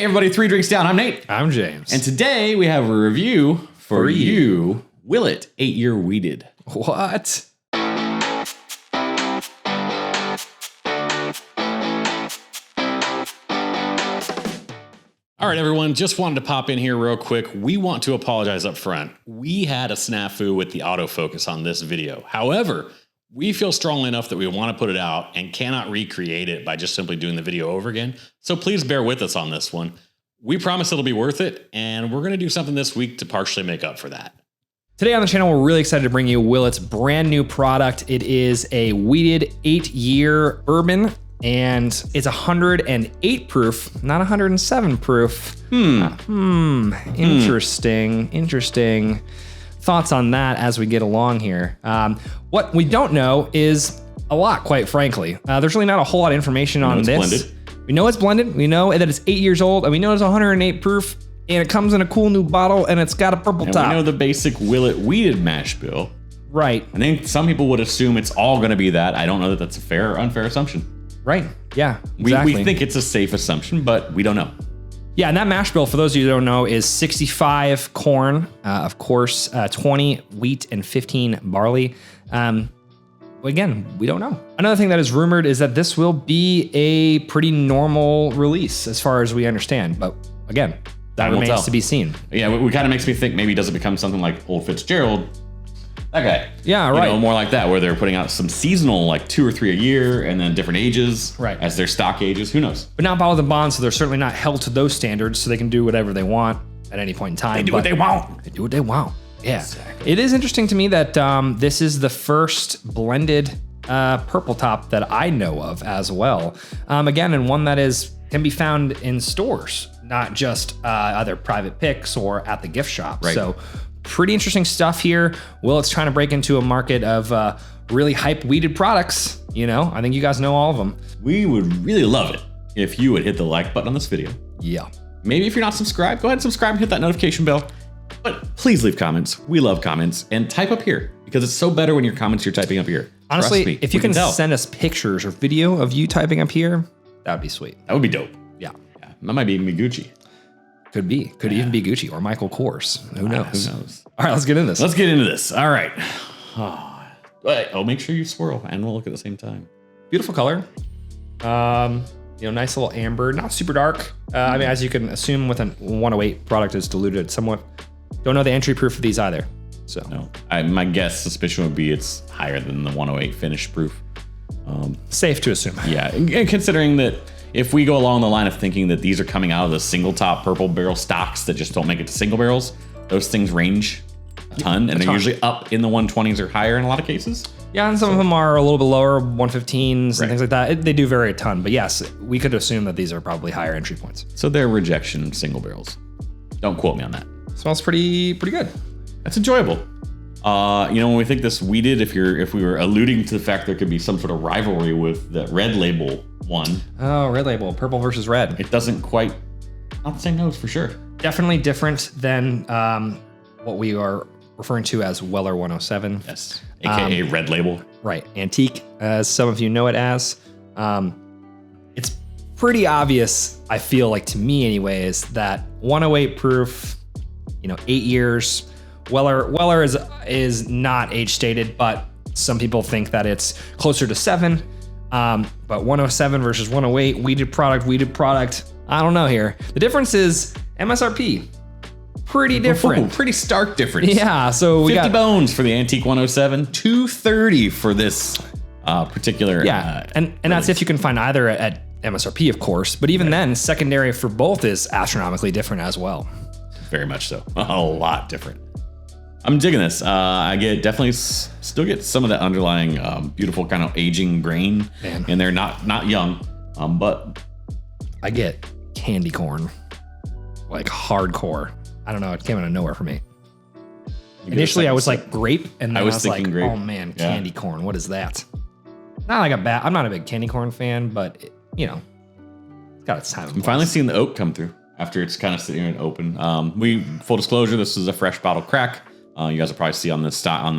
Hey everybody, 3 Drinks Down. I'm Nate. I'm James. And today we have a review for you. Willett 8-year Wheated. What? All right, everyone, just wanted to pop in here real quick. We want to apologize up front. We had a snafu with the autofocus on this video. However, we feel strongly enough that we want to put it out and cannot recreate it by just simply doing the video over again. So please bear with us on this one. We promise it'll be worth it, and we're going to do something this week to partially make up for that. Today on the channel, we're really excited to bring you Willett's brand new product. It is a wheated 8-year bourbon, and it's 108 proof, not 107 proof. Interesting. Thoughts on that as we get along here. What we don't know is a lot, quite frankly. There's really not a whole lot of information on this. Blended. We know it's blended. We know that it's 8 years old, and we know it's 108 proof, and it comes in a cool new bottle, and it's got a purple top. We know the basic Willett Wheated mash bill. Right. I think some people would assume it's all going to be that. I don't know that that's a fair or unfair assumption. Right. Yeah. Exactly. We think it's a safe assumption, but we don't know. Yeah, and that mash bill, for those of you who don't know, is 65 corn, of course, 20 wheat, and 15 barley. Again, we don't know. Another thing that is rumored is that this will be a pretty normal release as far as we understand. But again, that remains to be seen. Yeah, it kind of makes me think maybe does it become something like Old Fitzgerald? That guy. Yeah, right. You know, more like that, where they're putting out some seasonal, like 2 or 3 a year, and then different ages as their stock ages. Who knows? But not bottled in bond, so they're certainly not held to those standards, so they can do whatever they want at any point in time. They do what they want. They do what they want. Yeah. Exactly. It is interesting to me that this is the first blended purple top that I know of as well. Again, and one that can be found in stores, not just either private picks or at the gift shop. Right. So pretty interesting stuff here. Willett's trying to break into a market of really hype wheated products. You know, I think you guys know all of them. We would really love it if you would hit the like button on this video. Yeah. Maybe if you're not subscribed, go ahead and subscribe and hit that notification bell. But please leave comments. We love comments. And type up here, because it's so better when your comments you're typing up here. Honestly, if you can send us pictures or video of you typing up here, that would be sweet. That would be dope. Yeah. That might be even Gucci. Could be. Could even be Gucci or Michael Kors. Who knows? Who knows? All right, let's get into this. Let's get into this. All right. Oh, make sure you swirl and we'll look at the same time. Beautiful color. You know, nice little amber, not super dark. I mean, as you can assume with a 108 product is diluted somewhat. Don't know the entry proof of these either. So no, my guess suspicion would be it's higher than the 108 finish proof. Safe to assume. Yeah, and considering that if we go along the line of thinking that these are coming out of the single top purple barrel stocks that just don't make it to single barrels, those things range a ton, and they're usually up in the 120s or higher in a lot of cases. Yeah, and some of them are a little bit lower, 115s and things like that. They do vary a ton, but yes, we could assume that these are probably higher entry points. So they're rejection single barrels. Don't quote me on that. Smells pretty good. That's enjoyable. You know, when we think this wheated, if we were alluding to the fact there could be some sort of rivalry with the red label one. Oh, red label, purple versus red. It doesn't quite, not the same nose for sure. Definitely different than what we are referring to as Weller 107. Yes, AKA red label. Right, antique, as some of you know it as. It's pretty obvious, I feel like to me anyways, that 108 proof, you know, 8 years. Weller is not age stated, but some people think that it's closer to 7. But 107 versus 108, wheated product. I don't know here. The difference is MSRP. Pretty different. Ooh, pretty stark difference. Yeah, so we 50 got bones for the antique 107, 230 for this particular. Yeah, and that's if you can find either at MSRP, of course. But even then, secondary for both is astronomically different as well. Very much so. A lot different. I'm digging this. I still get some of that underlying beautiful kind of aging grain, and they're not young, but I get candy corn, like hardcore. I don't know. It came out of nowhere for me. Initially, I was like grape, and then I was like, grape. Oh man, candy corn. What is that? Not like I'm not a big candy corn fan, but you know, it's got its time. I'm finally seeing the oak come through after it's kind of sitting in open. Full disclosure, this is a fresh bottle crack. You guys will probably see on the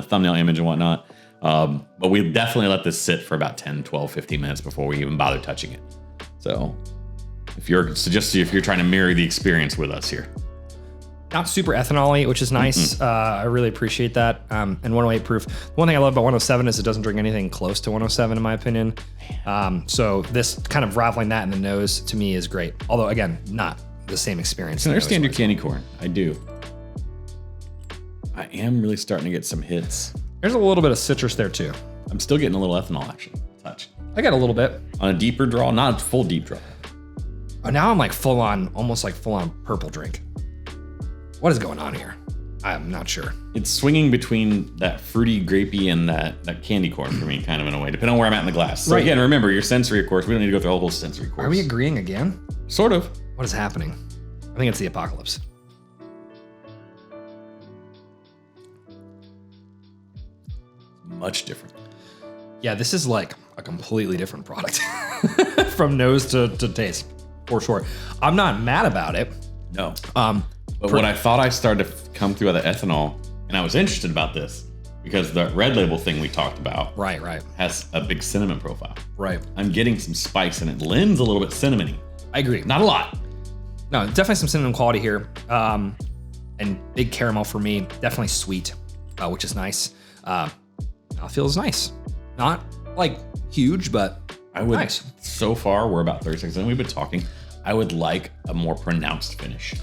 thumbnail image and whatnot. But we definitely let this sit for about 10, 12, 15 minutes before we even bother touching it. So if you're trying to mirror the experience with us here. Not super ethanol-y, which is nice. I really appreciate that. And 108 proof. One thing I love about 107 is it doesn't drink anything close to 107 in my opinion. So this kind of rattling that in the nose to me is great. Although again, not the same experience. I understand your candy corn. I do. I am really starting to get some hits. There's a little bit of citrus there too. I'm still getting a little ethanol actually. Touch. I got a little bit. On a deeper draw, not a full deep draw. Oh, now I'm like full on, almost like full on purple drink. What is going on here? I'm not sure. It's swinging between that fruity, grapey, and that candy corn for me, kind of in a way, depending on where I'm at in the glass. So again, remember your sensory, of course. We don't need to go through a whole sensory course. Are we agreeing again? Sort of. What is happening? I think it's the apocalypse. Much different. Yeah, this is like a completely different product from nose to taste, for sure. I'm not mad about it. No. But what I thought I started to come through the ethanol, and I was interested about this because the red label thing we talked about Right. has a big cinnamon profile. Right. I'm getting some spice and it lends a little bit cinnamony. I agree. Not a lot. No, definitely some cinnamon quality here. And big caramel for me. Definitely sweet, which is nice. It feels nice. Not like huge, but nice. So far, we're about 30 seconds in. We've been talking. I would like a more pronounced finish.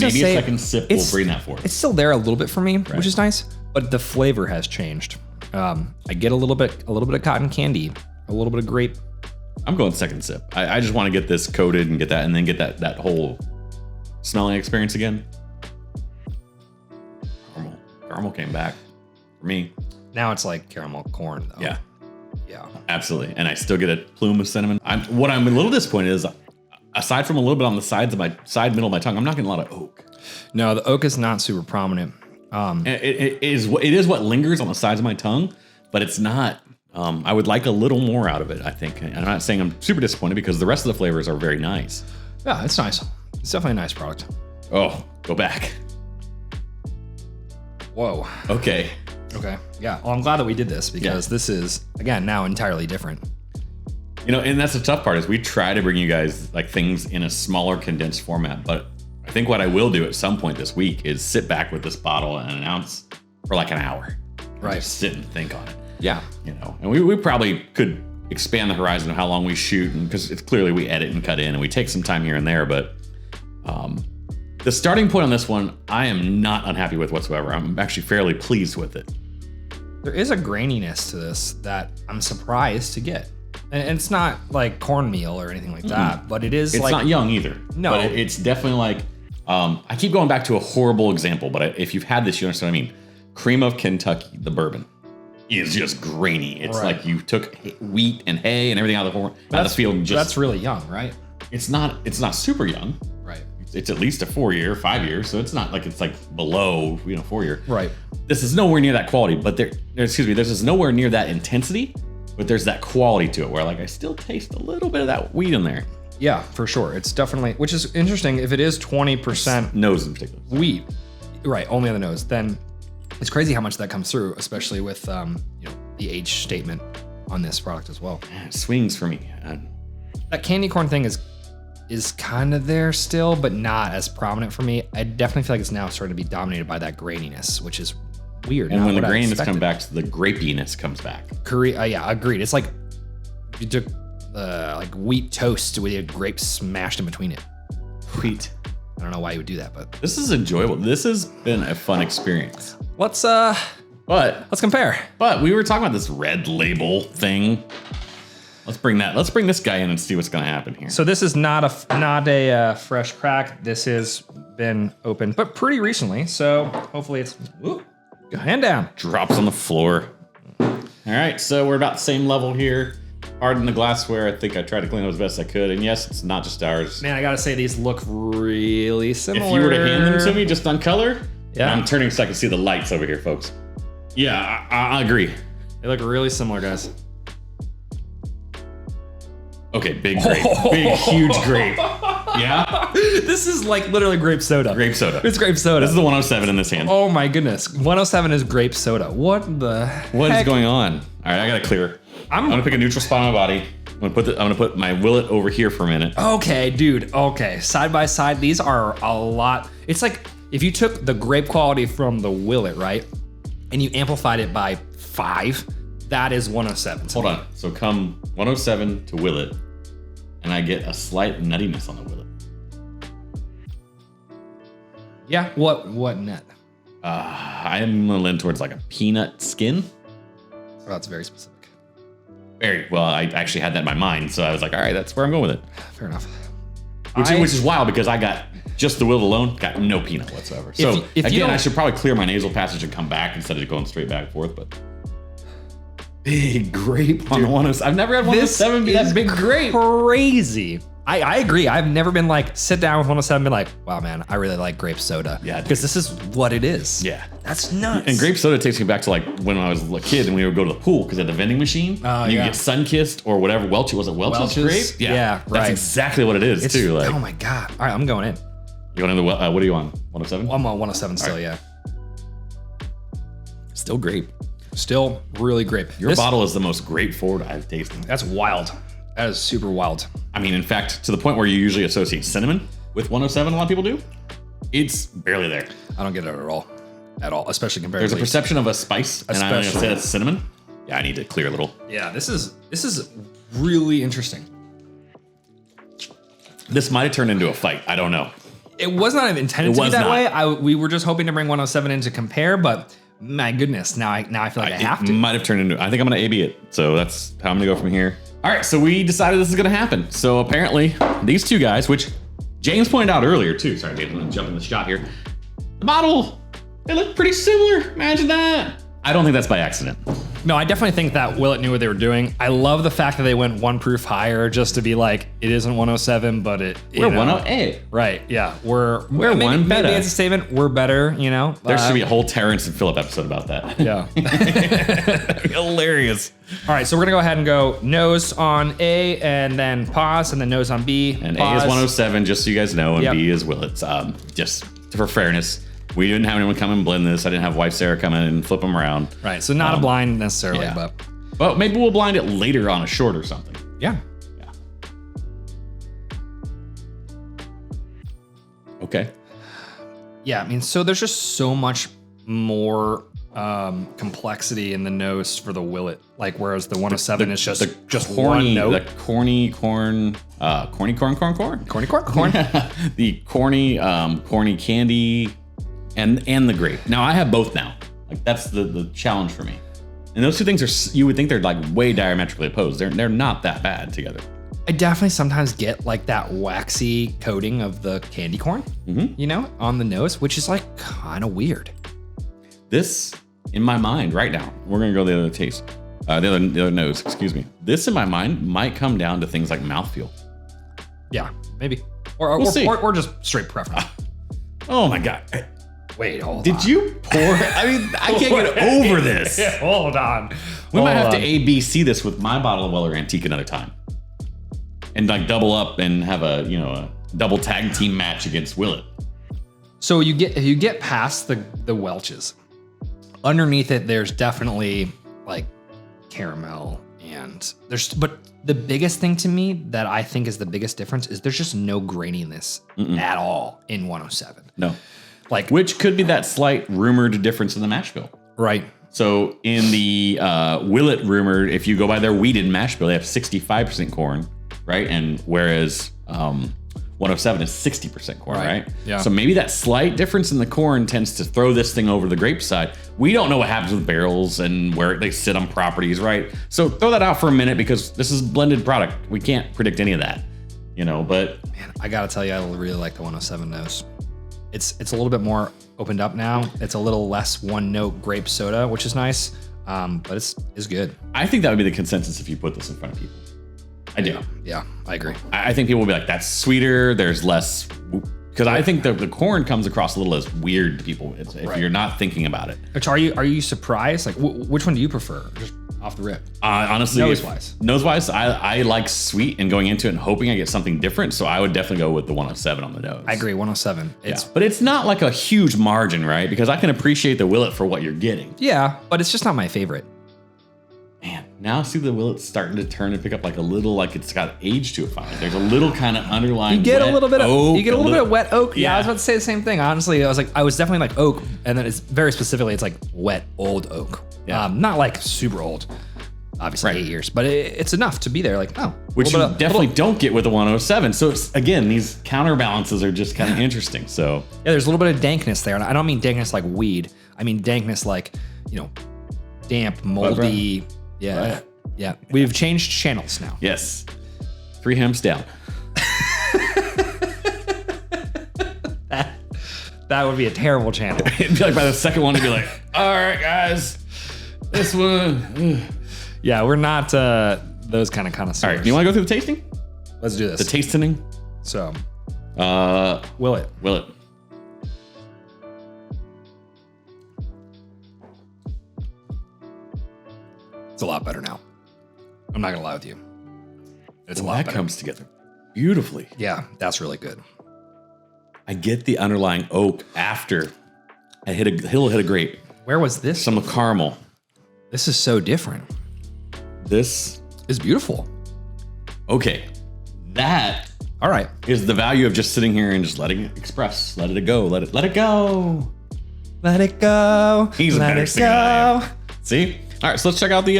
Maybe a second sip will bring that forward. It's still there a little bit for me, which is nice, but the flavor has changed. I get a little bit of cotton candy, a little bit of grape. I'm going second sip. I just want to get this coated and get that, and then get that whole smelling experience again. Caramel came back for me. Now it's like caramel corn, though. Yeah, Absolutely. And I still get a plume of cinnamon. What I'm a little disappointed is, aside from a little bit on the sides of my middle of my tongue, I'm not getting a lot of oak. No, the oak is not super prominent. It is what lingers on the sides of my tongue, but it's not. I would like a little more out of it, I think. And I'm not saying I'm super disappointed because the rest of the flavors are very nice. Yeah, it's nice. It's definitely a nice product. Oh, go back. Whoa. Okay. Yeah. Well, I'm glad that we did this because this is, again, now entirely different. And that's the tough part is we try to bring you guys like things in a smaller condensed format, but I think what I will do at some point this week is sit back with this bottle and an ounce for like an hour. Right. Just sit and think on it. Yeah. And we probably could expand the horizon of how long we shoot, and because it's clearly we edit and cut in and we take some time here and there, but the starting point on this one, I am not unhappy with whatsoever. I'm actually fairly pleased with it. There is a graininess to this that I'm surprised to get. And it's not like cornmeal or anything like that, but it is. It's not young either. No. But it's definitely like, I keep going back to a horrible example, but if you've had this, you understand what I mean. Cream of Kentucky, the bourbon, is just grainy. It's like you took wheat and hay and everything out of the field. And that's really young, right? It's not super young. Right. It's at least a 5 year. So it's not like it's like below, 4 year. Right. This is nowhere near that quality, but this is nowhere near that intensity, but there's that quality to it where like I still taste a little bit of that wheat in there. Yeah, for sure. It's definitely, which is interesting. If it is 20% nose in particular, wheat, right, only on the nose, then it's crazy how much that comes through, especially with the age statement on this product as well. It swings for me. That candy corn thing is kind of there still, but not as prominent for me. I definitely feel like it's now starting to be dominated by that graininess, which is weird. And when the graininess comes back, the grapiness comes back. Yeah, agreed. It's like you took like wheat toast with your grapes smashed in between it. Wheat. I don't know why you would do that, but this is enjoyable. This has been a fun experience. Let's compare. But we were talking about this red label thing. Let's bring this guy in and see what's going to happen here. So this is not a fresh crack. This has been opened, but pretty recently. So hopefully it's hand down. Drops on the floor. All right, so we're about the same level here. Harden the glassware. I think I tried to clean it as best I could. And yes, it's not just ours. Man, I gotta say these look really similar. If you were to hand them to me just on color, yeah. I'm turning so I can see the lights over here, folks. Yeah, I agree. They look really similar, guys. Okay, big grape. Big, huge grape. Yeah? This is like literally grape soda. Grape soda. It's grape soda. This is the 107 in this hand. Oh my goodness. 107 is grape soda. What is going on? All right, I gotta clear. I'm gonna pick a neutral spot on my body. I'm gonna put my Willett over here for a minute. Okay, dude. Okay, side by side, these are a lot. It's like if you took the grape quality from the Willett, right, and you amplified it by 5, that is 107. Hold on. So come 107 to Willett, and I get a slight nuttiness on the Willett. Yeah. What nut? I'm gonna lean towards like a peanut skin. Oh, that's very specific. Very well. I actually had that in my mind, so I was like, all right, that's where I'm going with it. Fair enough. Which is wild because I got just the Willett alone, got no peanut whatsoever. So if again, I should probably clear my nasal passage and come back instead of going straight back and forth. But big grape on the 107. I've never had 107 be that big grape. Crazy. I agree. I've never been like, sit down with 107 and be like, wow, man, I really like grape soda. Yeah. Because this is what it is. Yeah. That's nuts. And grape soda takes me back to like when I was a kid and we would go to the pool because at the vending machine, Oh, you yeah. could get sun-kissed or whatever. Was it Welch's grape? Yeah, That's right. exactly what it is too. Like, oh my God. All right, I'm going in. you going into what are you on? 107? I'm on 107 still, right. yeah. Still grape. Still really grape. Your bottle is the most grape forward I've tasted. That's wild. That is super wild. I mean, in fact, to the point where you usually associate cinnamon with 107, a lot of people do. It's barely there. I don't get it at all. At all, especially compared There's to a perception of a spice, and I'm going to Especially- say it's cinnamon. Yeah, I need to clear a little. Yeah, this is really interesting. This might have turned into a fight. I don't know. It was not intended It to be was that not. way. We were just hoping to bring 107 in to compare, but my goodness, now I feel like I have It to. might have turned into. I think I'm going to AB it. So that's how I'm going to go from here. All right, so we decided this is going to happen. So apparently, these two guys, which James pointed out earlier too. Sorry, James, I'm going to jump in the shot here. The bottle, they look pretty similar. Imagine that. I don't think that's by accident. No, I definitely think that Willett knew what they were doing. I love the fact that they went 1 proof higher just to be like, it isn't 107, but We're 108. Right, yeah. We're Maybe- one better. Maybe it's a statement. We're better, you know? There should be a whole Terrence and Phillip episode about that. Yeah. Hilarious. All right, so we're going to go ahead and go nose on A and then pause and then nose on B. And pause. A is 107, just so you guys know, and Yep. B is Willett's. Just for fairness, we didn't have anyone come and blend this. I didn't have wife Sarah come in and flip them around. Right, so not a blind necessarily, yeah. but maybe we'll blind it later on a short or something. yeah. Yeah. Okay. Yeah, I mean, so there's just so much more complexity in the nose for the Willett. Like, whereas the 107 is just corny, one note. the corny corn. Corny corn? The corny candy and the grape. Now I have both now. Like that's the challenge for me. And those two things are, you would think they're like way diametrically opposed. They're not that bad together. I definitely sometimes get like that waxy coating of the candy corn, you know, on the nose, which is like kind of weird. This in my mind right now, we're gonna go the other taste, the other nose. Excuse me. This in my mind might come down to things like mouthfeel. Yeah, maybe, or We'll see. or just straight preference. Oh my god. Wait, hold on. Did you pour? I mean, I can't get over this. Hold on. We might have to ABC this with my bottle of Weller Antique another time, and like double up and have a double tag team match against Willett. So you get past the Welch's. Underneath it, there's definitely like caramel but the biggest thing to me that I think is the biggest difference is there's just no graininess at all in 107. No, Like, which could be that slight rumored difference in the mash bill. right. So in the Willett rumored, if you go by their wheated mash bill, they have 65% corn, right? And whereas 107 is 60% corn, right? Yeah. So maybe that slight difference in the corn tends to throw this thing over the grape side. We don't know what happens with barrels and where they sit on properties, right? So throw that out for a minute because this is blended product. We can't predict any of that, but Man, I gotta tell you, I really like the 107 nose. It's a little bit more opened up now. It's a little less one note grape soda, which is nice. But it's good. I think that would be the consensus if you put this in front of people. I do. Yeah, I agree. I think people will be like, that's sweeter. There's less, because I think the corn comes across a little as weird to people if you're not thinking about it. Which are you surprised? Like, which one do you prefer? Just off the rip. Honestly, nose-wise, I like sweet and going into it and hoping I get something different. So I would definitely go with the 107 on the nose. I agree, 107. But it's not like a huge margin, right? Because I can appreciate the Willett for what you're getting. Yeah, but it's just not my favorite. Man, Now see the Willet's starting to turn and pick up like a little, like it's got age to it finally. There's a little kind of underlying. You get wet a little bit of oak, you get a little bit of wet oak. Yeah, Yeah. I was about to say the same thing. Honestly, I was definitely like oak, and then it's very specifically it's like wet old oak. Yeah. Not like super old. Obviously Right. 8 years, but it's enough to be there. Like Which you little bit of- definitely don't get with the 107. So it's, again, these counterbalances are just kind of interesting. So Yeah, there's a little bit of dankness there, and I don't mean dankness like weed. I mean dankness like damp, moldy. Yeah, Right. yeah. We've changed channels now. yes, 3 hemps down. That would be a terrible channel. It'd be like by the second one, it'd be like, all right, guys, this one. Yeah, we're not those kind of connoisseurs. All right, do you want to go through the tasting? Let's do this. The tasting? So, Will Willett. it? It's a lot better now. I'm not gonna lie with you. It's a lot That better. comes together beautifully. Yeah, that's really good. I get the underlying oak after I hit a grape. Where was this? Some caramel. This is so different. This, It's beautiful. okay. That All right. is the value of just sitting here and just letting it express. Let it go. Let it go. Let it go. He's a Let better it singer than I go. am. See? All right, so let's check out the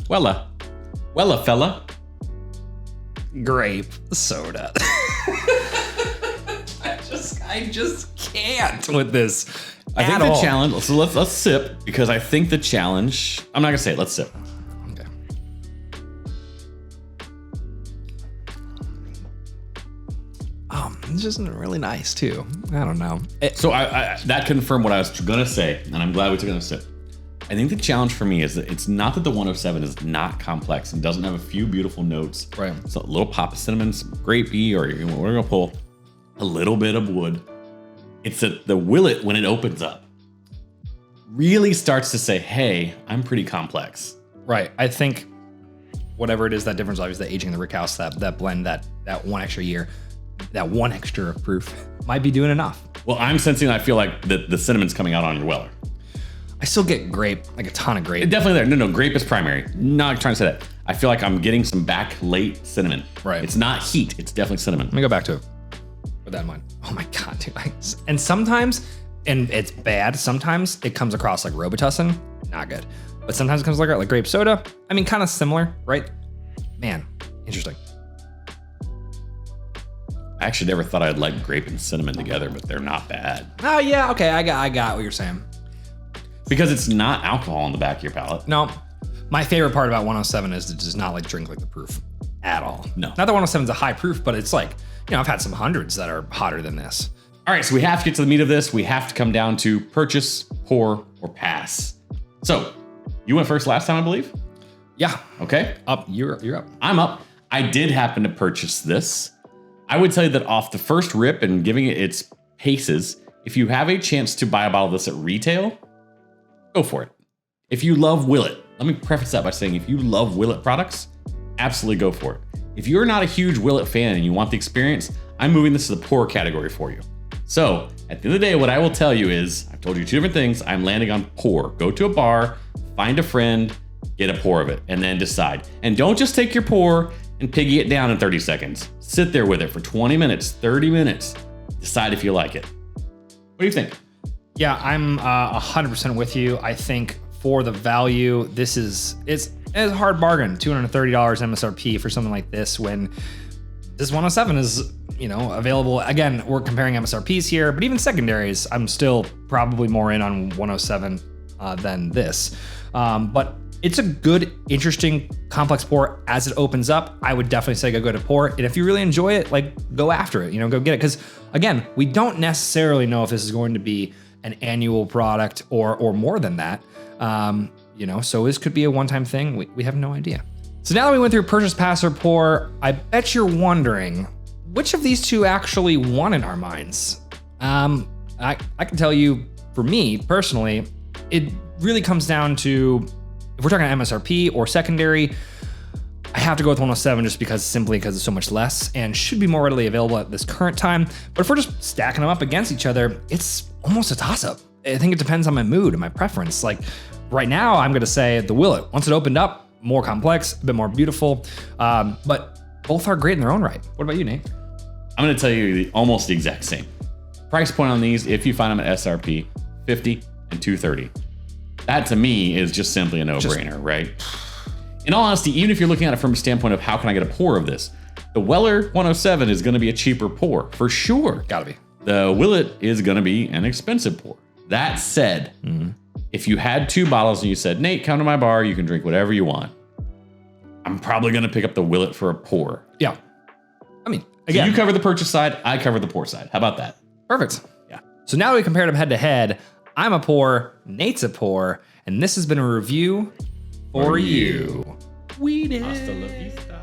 Wella fella. Grape soda. I just can't with this. I think at the all. challenge. So let's sip because I think the challenge. I'm not gonna say it. Let's sip. Okay. This isn't really nice too. I don't know. So I that confirmed what I was gonna say, and I'm glad we took another sip. I think the challenge for me is that it's not that the 107 is not complex and doesn't have a few beautiful notes. Right. So a little pop of cinnamon, some grapey, or we're gonna pull a little bit of wood. It's that the Willett, when it opens up, really starts to say, "Hey, I'm pretty complex." Right. I think whatever it is, that difference, obviously, the aging, the rick house, that blend, that 1 extra year, that 1 extra proof might be doing enough. Well, I'm sensing. I feel like the cinnamon's coming out on your Weller. I still get grape, like a ton of grape. Definitely there. No, grape is primary. Not trying to say that. I feel like I'm getting some back late cinnamon. Right. It's not heat. It's definitely cinnamon. Let me go back to it. With that in mind. Oh my God, dude. And sometimes, and it's bad, sometimes it comes across like Robitussin. Not good. But sometimes it comes like grape soda. I mean, kind of similar, right? Man, interesting. I actually never thought I'd like grape and cinnamon together, but they're not bad. Oh yeah, okay, I got what you're saying. Because it's not alcohol on the back of your palate. No, my favorite part about 107 is it does not like drink like the proof at all. No. Not that 107 is a high proof, but it's like, I've had some hundreds that are hotter than this. All right, so we have to get to the meat of this. We have to come down to purchase, pour, or pass. So you went first last time, I believe. Yeah, Okay, up. You're up. I'm up. I did happen to purchase this. I would tell you that off the first rip and giving it its paces, if you have a chance to buy a bottle of this at retail, go for it. If you love Willett, let me preface that by saying if you love Willett products, absolutely go for it. If you're not a huge Willett fan and you want the experience, I'm moving this to the pour category for you. So at the end of the day, what I will tell you is, I've told you 2 different things. I'm landing on pour. Go to a bar, find a friend, get a pour of it, and then decide. And don't just take your pour and piggy it down in 30 seconds. Sit there with it for 20 minutes, 30 minutes. Decide if you like it. What do you think? Yeah, I'm 100% with you. I think for the value, it's a hard bargain. $230 MSRP for something like this when this 107 is, available. Again, we're comparing MSRPs here, but even secondaries, I'm still probably more in on 107 than this. But it's a good, interesting, complex pour as it opens up. I would definitely say go to pour. And if you really enjoy it, go after it, go get it. Because again, we don't necessarily know if this is going to be an annual product or more than that. So this could be a one-time thing. We have no idea. So now that we went through purchase, pass, or pour, I bet you're wondering which of these two actually won in our minds. I can tell you, for me personally, it really comes down to, if we're talking MSRP or secondary, I have to go with 107 just because it's so much less and should be more readily available at this current time. But if we're just stacking them up against each other, it's almost a toss-up. I think it depends on my mood and my preference. Like right now, I'm gonna say the Willett. Once it opened up, more complex, a bit more beautiful, but both are great in their own right. What about you, Nate? I'm going to tell you almost the exact same. Price point on these, if you find them at SRP, $50 and $230. That to me is just simply a no-brainer, right? In all honesty, even if you're looking at it from a standpoint of how can I get a pour of this, the Weller 107 is going to be a cheaper pour, for sure. Gotta be. The Willett is going to be an expensive pour. That said, if you had 2 bottles and you said, Nate, come to my bar, you can drink whatever you want, I'm probably going to pick up the Willett for a pour. Yeah. I mean, So again, you cover the purchase side, I cover the pour side. How about that? perfect. Yeah. So now we compared them head to head. I'm a pour, Nate's a pour, and this has been a review for you. Hasta la vista.